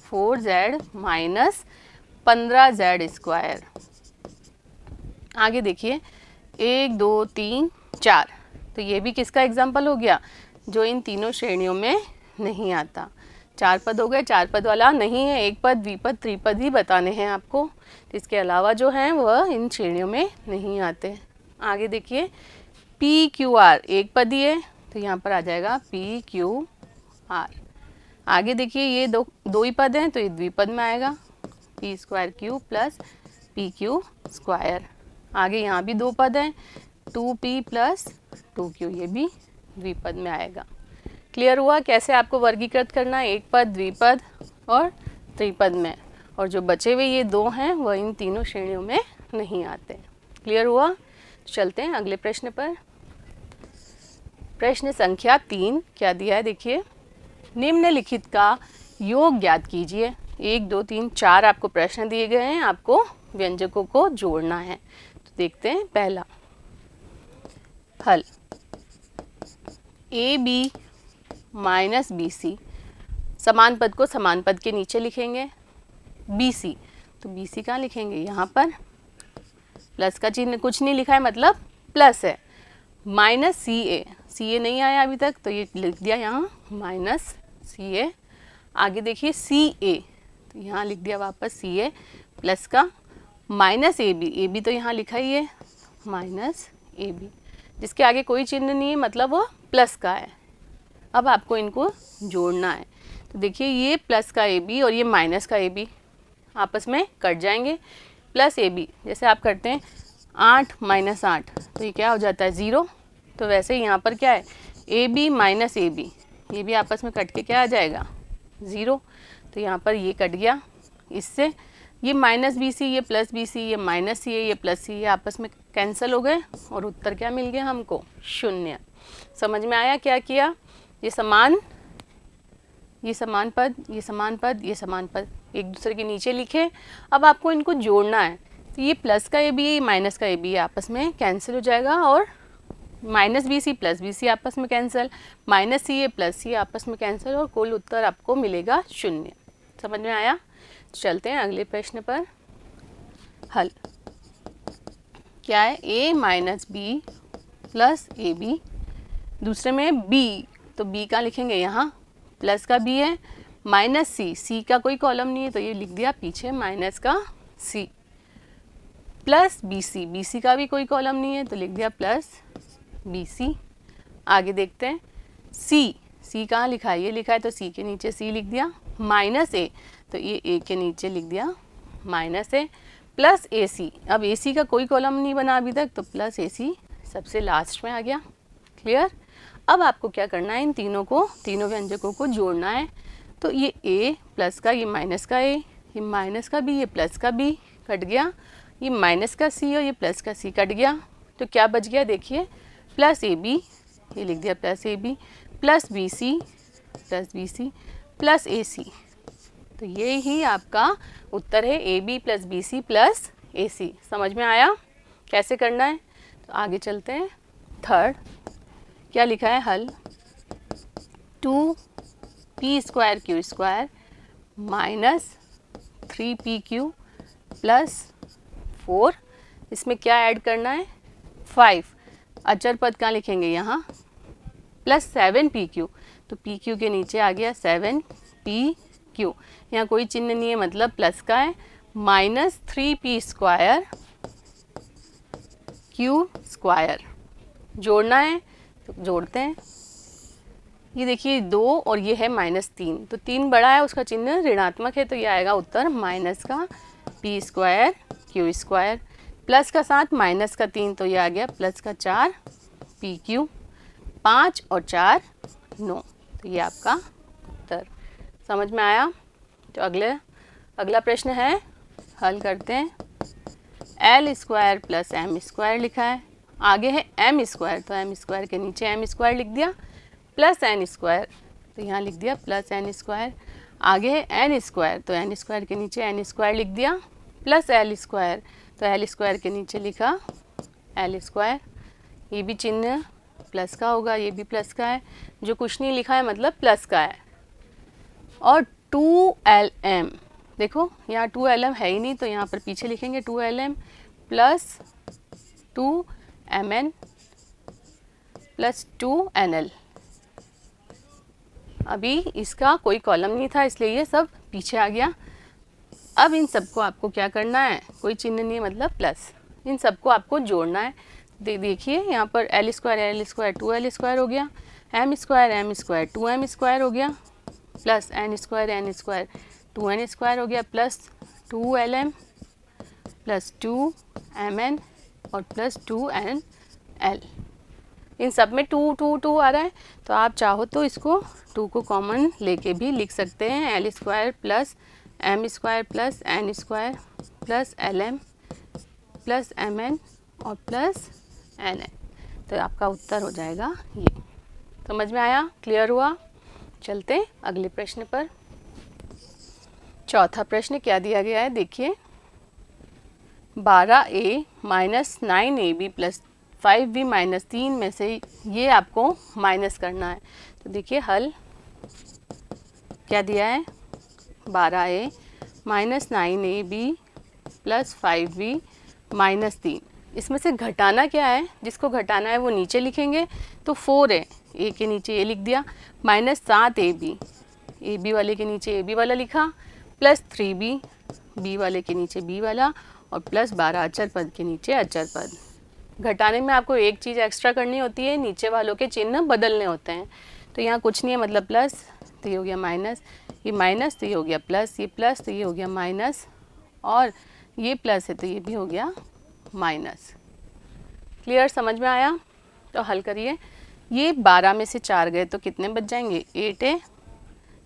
4z - 15z²। आगे देखिए, 1 2 3 4, तो ये भी किसका एग्जाम्पल हो गया, जो इन तीनों श्रेणियों में नहीं आता। 4 पद हो गए, 4 पद वाला नहीं है, एक पद, द्विपद, त्रिपद ही बताने हैं आपको। तो इसके अलावा जो हैं वह इन श्रेणियों में नहीं आते। आगे देखिए, PQR एक पदी है, तो यहाँ पर आ जाएगा PQR। आगे देखिए, ये दो ही पद हैं, तो ये द्विपद में आएगा, P² + PQ²। आगे यहाँ भी 2 पद हैं, 2P + 2Q, ये भी द्विपद में आएगा। क्लियर हुआ कैसे आपको वर्गीकृत करना है, एक पद, द्विपद और त्रिपद में। और जो बचे हुए ये 2 हैं वह इन तीनों श्रेणियों में नहीं आते। क्लियर हुआ। चलते हैं अगले प्रश्न पर, प्रश्न संख्या 3। क्या दिया है देखिए, निम्नलिखित का योग ज्ञात कीजिए। 1 2 3 4 आपको प्रश्न दिए गए हैं, आपको व्यंजकों को जोड़ना है। तो देखते हैं पहला हल, AB - BC, समान पद को समान पद के नीचे लिखेंगे। BC, तो BC कहाँ लिखेंगे, यहाँ पर प्लस का चिन्ह कुछ नहीं लिखा है, मतलब प्लस है। -CA, CA नहीं आया अभी तक, तो ये लिख दिया यहाँ -CA। आगे देखिए CA, तो यहाँ लिख दिया वापस CA, प्लस का -AB, AB तो यहाँ लिखा ही है -AB, जिसके आगे कोई चिन्ह नहीं है, मतलब वो प्लस का है। अब आपको इनको जोड़ना है। तो देखिए, ये प्लस का AB और ये माइनस का AB आपस में कट जाएंगे। प्लस AB जैसे आप करते हैं 8 - 8, तो ये क्या हो जाता है, 0। तो वैसे ही यहाँ पर क्या है, AB - AB, ये भी आपस में कट के क्या आ जाएगा, 0। तो यहाँ पर ये कट गया, इससे ये -BC, ये +BC, ये -CA, ये +CA आपस में कैंसिल हो गए और उत्तर क्या मिल गया हमको, 0। समझ में आया क्या किया, ये समान पद, ये समान पद, ये समान पद एक दूसरे के नीचे लिखे। अब आपको इनको जोड़ना है। तो ये प्लस का ए बी है, माइनस का ए बी आपस में कैंसिल हो जाएगा और minus B C plus B C आपस में cancel, minus C A plus C आपस में कैंसिल और कुल उत्तर आपको मिलेगा 0। समझ में आया? चलते हैं अगले प्रश्न पर। हल क्या है? a minus B plus A B. दूसरे में b, तो b का लिखेंगे यहाँ, प्लस का b है, माइनस c का कोई कॉलम नहीं है तो ये लिख दिया पीछे माइनस का c, प्लस बी सी का भी कोई कॉलम नहीं है तो लिख दिया प्लस BC। आगे देखते हैं C कहाँ लिखा है? ये लिखा है तो C के नीचे C लिख दिया, माइनस A तो ये A के नीचे लिख दिया माइनस A, प्लस AC। अब AC का कोई कॉलम नहीं बना अभी तक तो प्लस AC सबसे लास्ट में आ गया। क्लियर? अब आपको क्या करना है? इन तीनों व्यंजकों को जोड़ना है। तो ये A प्लस का, ये माइनस का A, ये माइनस का B, ये प्लस का B कट गया, ये माइनस का C और ये प्लस का C कट गया। तो क्या बच गया? देखिए प्लस AB, ये लिख दिया plus AB, plus BC plus AC। तो ये ही आपका उत्तर है AB plus BC plus AC। समझ में आया कैसे करना है? तो आगे चलते हैं। थर्ड क्या लिखा है? हल 2p square Q square minus 3pq plus 4। इसमें क्या ऐड करना है? 5। अचर पद कहाँ लिखेंगे? यहाँ, प्लस 7pq, तो pq के नीचे आ गया 7pq। यहाँ कोई चिन्ह नहीं है मतलब प्लस का है, minus 3p square q square. जोड़ना है तो जोड़ते हैं। ये देखिए 2 और ये है -3, तो 3 बड़ा है, उसका चिन्ह ऋणात्मक है तो ये आएगा उत्तर माइनस का p square q square, plus का 7 माइनस का 3 तो ये आ गया प्लस का 4 pq। 5 और 4 9, तो ये आपका उत्तर। समझ में आया? तो अगला प्रश्न है, हल करते हैं। l square plus m square लिखा है, आगे है m स्क्वायर तो m स्क्वायर के नीचे m स्क्वायर लिख दिया, प्लस n स्क्वायर तो यहाँ लिख दिया प्लस n स्क्वायर। आगे है n स्क्वायर तो n स्क्वायर के नीचे n स्क्वायर लिख दिया, प्लस l स्क्वायर तो l स्क्वायर के नीचे लिखा l स्क्वायर। ये भी चिन्ह प्लस का होगा, ये भी प्लस का है, जो कुछ नहीं लिखा है मतलब प्लस का है। और 2lm, देखो यहाँ 2lm है ही नहीं तो यहाँ पर पीछे लिखेंगे 2lm plus 2mn plus 2nl। अभी इसका कोई कॉलम नहीं था इसलिए ये सब पीछे आ गया। अब इन सबको आपको क्या करना है? कोई चिन्ह नहीं है मतलब प्लस, इन सबको आपको जोड़ना है। देखिए यहाँ पर l स्क्वायर 2l स्क्वायर हो गया, m स्क्वायर 2m स्क्वायर हो गया, plus n square 2n square हो गया, प्लस 2lm प्लस 2mn और प्लस 2nl। इन सब में 2 2 2 आ रहा है तो आप चाहो तो इसको 2 को कॉमन लेके भी लिख सकते हैं। l square plus m square plus n square plus lm plus mn और प्लस nn, तो आपका उत्तर हो जाएगा ये। समझ में आया? क्लियर हुआ? चलते हैं अगले प्रश्न पर। चौथा प्रश्न क्या दिया गया है? देखिए 12a minus 9ab plus 5b minus 3 में से ये आपको माइनस करना है। तो देखिए हल क्या दिया है? 12a minus 9ab plus 5b minus 3। इसमें से घटाना क्या है? जिसको घटाना है वो नीचे लिखेंगे, तो 4 है, a के नीचे ये लिख दिया, माइनस 7ab, ab वाले के नीचे ab वाला लिखा, प्लस 3b, b वाले के नीचे b वाला और प्लस 12 अचर पद के नीचे अचर पद। घटाने में आपको एक चीज़ एक्स्ट्रा करनी होती है, नीचे वालों के चिन्ह बदलने होते हैं। तो यहाँ कुछ नहीं है मतलब प्लस, तो ये हो गया माइनस, ये माइनस तो ये हो गया प्लस, ये प्लस तो ये हो गया माइनस और ये प्लस है तो ये भी हो गया माइनस। क्लियर? समझ में आया? तो हल करिए। ये 12 में से 4 गए तो कितने बच जाएंगे? 8 है,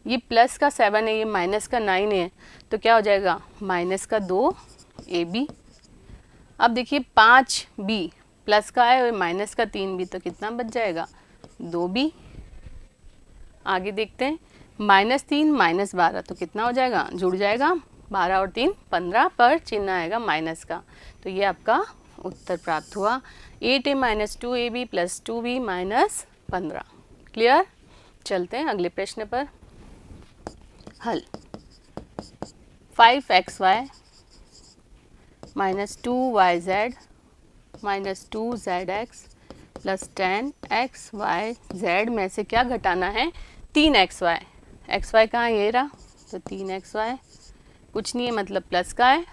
ये प्लस का 7 है, ये माइनस का 9 है तो क्या हो जाएगा? माइनस का 2ab। अब देखिए 5b प्लस का है और माइनस का 3b तो कितना बच जाएगा? 2b। आगे देखते हैं, -3 -12 तो कितना हो जाएगा? जुड़ जाएगा 12 और 3 15 पर चिन्ह आएगा माइनस का, तो ये आपका उत्तर प्राप्त हुआ 8a minus 2ab plus 2b minus 15। Clear. चलते हैं अगले प्रश्न पर। हल 5xy minus 2yz minus 2zx plus 10xyz में से क्या घटाना है? 3xy। xy कहाँ ये रहा, तो 3xy कुछ नहीं है मतलब प्लस का है,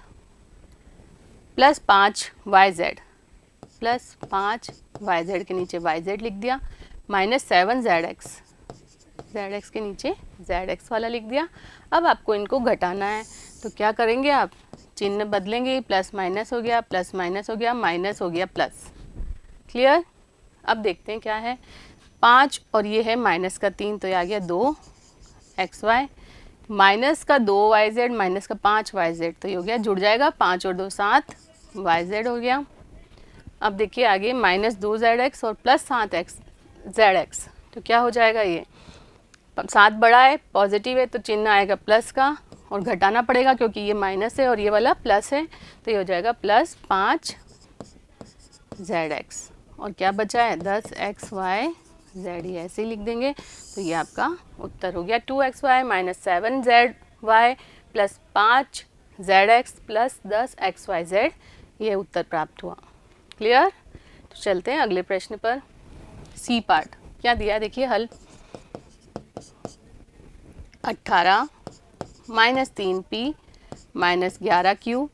प्लस 5yz प्लस 5yz के नीचे yz लिख दिया, माइनस 7zx zx के नीचे zx वाला लिख दिया। अब आपको इनको घटाना है तो क्या करेंगे आप? चिन्ह बदलेंगे, प्लस माइनस हो गया, प्लस माइनस हो गया, माइनस हो गया प्लस। क्लियर। अब देखते हैं क्या है। 5 और ये है माइनस का 3 तो ये आ गया 2xy माइनस का 2yz माइनस का 5yz तो ये हो गया, जुड़ जाएगा 5 और 2 7yz हो गया। अब देखिए आगे माइनस 2zx और प्लस 7zx तो क्या हो जाएगा? ये 7 बड़ा है, पॉजिटिव है तो चिन्ह आएगा प्लस का और घटाना पड़ेगा क्योंकि ये माइनस है और ये वाला प्लस है, तो ये हो जाएगा प्लस 5zx और क्या बचा है 10xyz, ये ऐसे ही लिख देंगे। तो ये आपका उत्तर हो गया 2xy minus 7zy plus 5zx plus 10xyz, ये उत्तर प्राप्त हुआ। क्लियर। तो चलते हैं अगले प्रश्न पर। सी पार्ट क्या दिया है देखिए। हल 18 minus 3p minus 11q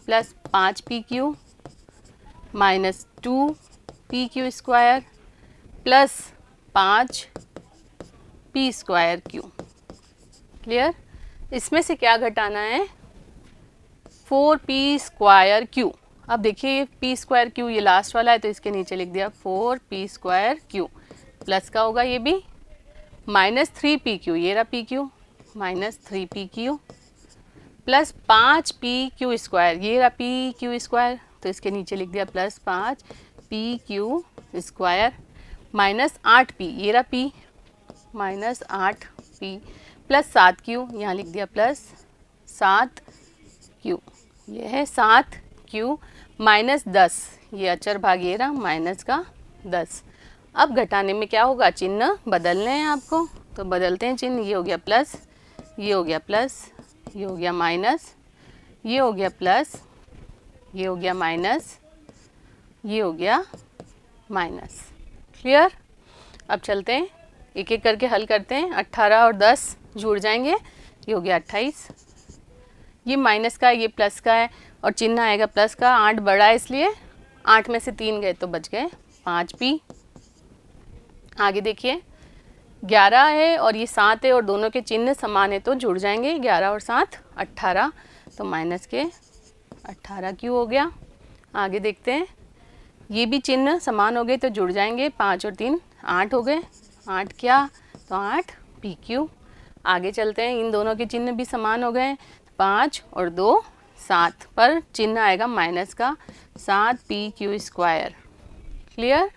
plus 5pq minus 2pq square plus 5p square q। Clear. इसमें से क्या घटाना है? 4p square q। अब देखिए p स्क्वायर q ये लास्ट वाला है तो इसके नीचे लिख दिया 4p स्क्वायर q, प्लस का होगा ये भी, माइनस 3pq ये रहा pq minus 3pq plus 5pq square ये रहा pq स्क्वायर तो इसके नीचे लिख दिया plus 5pq square minus 8p ये रहा p minus 8p plus 7q यहाँ लिख दिया प्लस 7q, ये है 7q माइनस 10 ये अचर भाग ये रहा माइनस का 10। अब घटाने में क्या होगा? चिन्ह बदलने हैं आपको, तो बदलते हैं चिन्ह। ये हो गया प्लस, ये हो गया प्लस, ये हो गया माइनस, ये हो गया प्लस, ये हो गया माइनस, ये हो गया माइनस। क्लियर। अब चलते हैं एक एक करके हल करते हैं। 18 और 10 जुड़ जाएंगे, ये हो गया 28, ये माइनस का है ये प्लस का है और चिन्ह आएगा प्लस का। 8 बड़ा है इसलिए 8 में से 3 गए तो बच गए 5p। आगे देखिए 11 है और ये 7 है और दोनों के चिन्ह समान है तो जुड़ जाएंगे 11 और 7 18 तो माइनस के 18q हो गया। आगे देखते हैं ये भी चिन्ह समान हो गए तो जुड़ जाएंगे 5 और 3 8 हो गए, 8 क्या तो 8pq। आगे चलते हैं इन दोनों के चिन्ह भी समान हो गए 5 और 2 7 पर चिन्ह आएगा माइनस का 7pq स्क्वायर। क्लियर।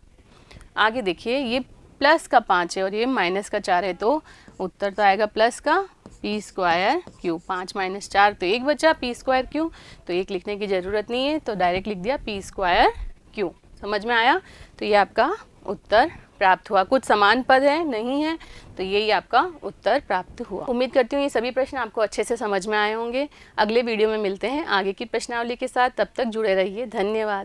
आगे देखिए ये प्लस का 5 है और ये माइनस का 4 है तो उत्तर तो आएगा प्लस का p स्क्वायर q। 5 माइनस 4 तो 1 बचा p स्क्वायर q, तो 1 लिखने की ज़रूरत नहीं है तो डायरेक्ट लिख दिया p स्क्वायर q। समझ में आया। तो ये आपका उत्तर प्राप्त हुआ। कुछ समान पद है नहीं है तो यही आपका उत्तर प्राप्त हुआ। उम्मीद करती हूँ ये सभी प्रश्न आपको अच्छे से समझ में आए होंगे। अगले वीडियो में मिलते हैं आगे की प्रश्नावली के साथ, तब तक जुड़े रहिए। धन्यवाद।